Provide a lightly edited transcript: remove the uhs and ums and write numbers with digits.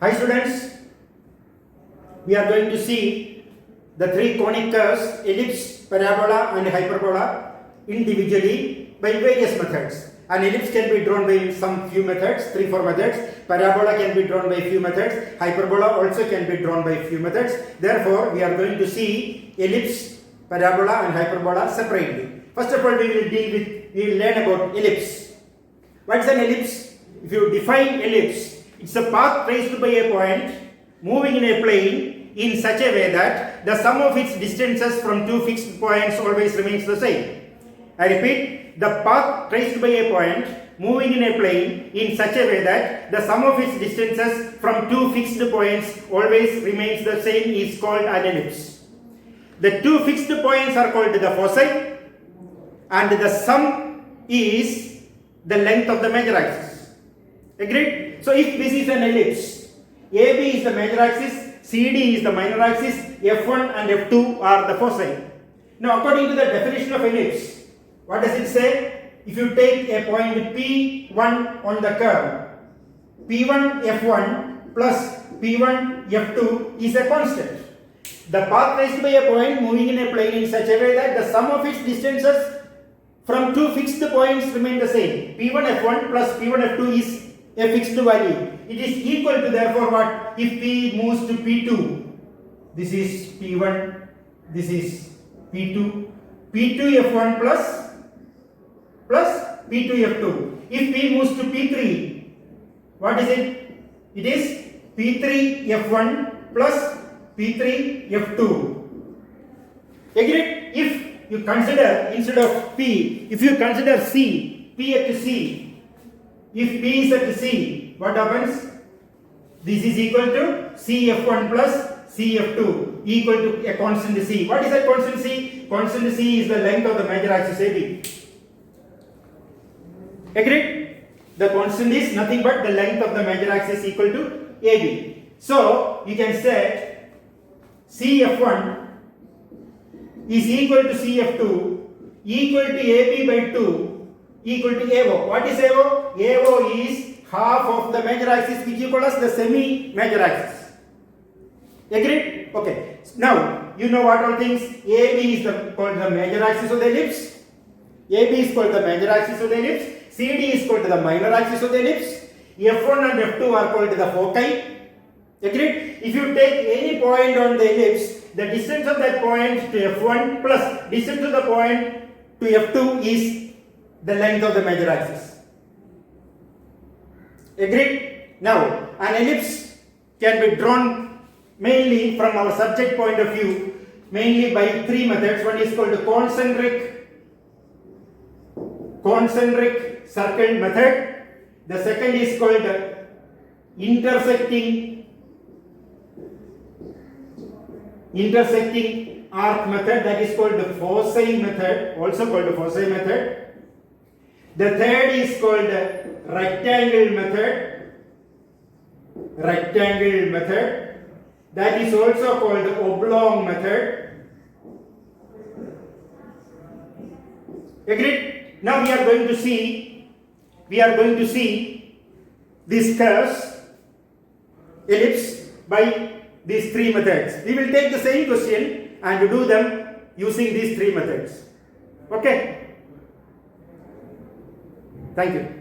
Hi students, we are going to see the three conic curves, ellipse, parabola and hyperbola individually by various methods. An ellipse can be drawn by some few methods, 3-4 methods. Parabola can be drawn by few methods. Hyperbola also can be drawn by few methods. Therefore, we are going to see ellipse, parabola and hyperbola separately. First of all, we will learn about ellipse. What is an ellipse? If you define ellipse, it's a path traced by a point moving in a plane in such a way that the sum of its distances from two fixed points always remains the same. I repeat, the path traced by a point moving in a plane in such a way that the sum of its distances from two fixed points always remains the same is called an ellipse. The two fixed points are called the foci and the sum is the length of the major axis. Agreed? So if this is an ellipse, AB is the major axis, CD is the minor axis, F1 and F2 are the foci. Now according to the definition of ellipse, what does it say? If you take a point P1 on the curve, P1 F1 plus P1 F2 is a constant. The path traced by a point moving in a plane in such a way that the sum of its distances from two fixed points remain the same. P1 F1 plus P1 F2 is a fixed value. It is equal to, therefore, what? If P moves to P2, this is P1, this is P2, P2 F1 plus P2 F2. If P moves to P3, what is it? It is P3 F1 plus P3 F2. Agreed? If you consider, instead of P, if you consider C, P at C, if P is at C, what happens? This is equal to CF1 plus CF2 equal to a constant C. What is that constant C? Constant C is the length of the major axis AB. Agreed? The constant is nothing but the length of the major axis equal to AB. So, you can say CF1 is equal to CF2 equal to AB by 2 equal to AO. What is AO? AO is half of the major axis which you call as the semi-major axis. Agreed? Okay. Now, you know what all things? AB is called the major axis of the ellipse. AB is called the major axis of the ellipse. CD is called the minor axis of the ellipse. F1 and F2 are called the foci. Agreed? If you take any point on the ellipse, the distance of that point to F1 plus distance of the point to F2 is the length of the major axis. Agreed? Now, an ellipse can be drawn mainly from our subject point of view, mainly by three methods. One is called concentric circle method. The second is called intersecting arc method, that is called the foci method, also called the foci method. The third is called rectangle method, that is also called oblong method. Agreed? Now we are going to see these curves, ellipse, by these three methods. We will take the same question and do them using these three methods. Okay? Thank you.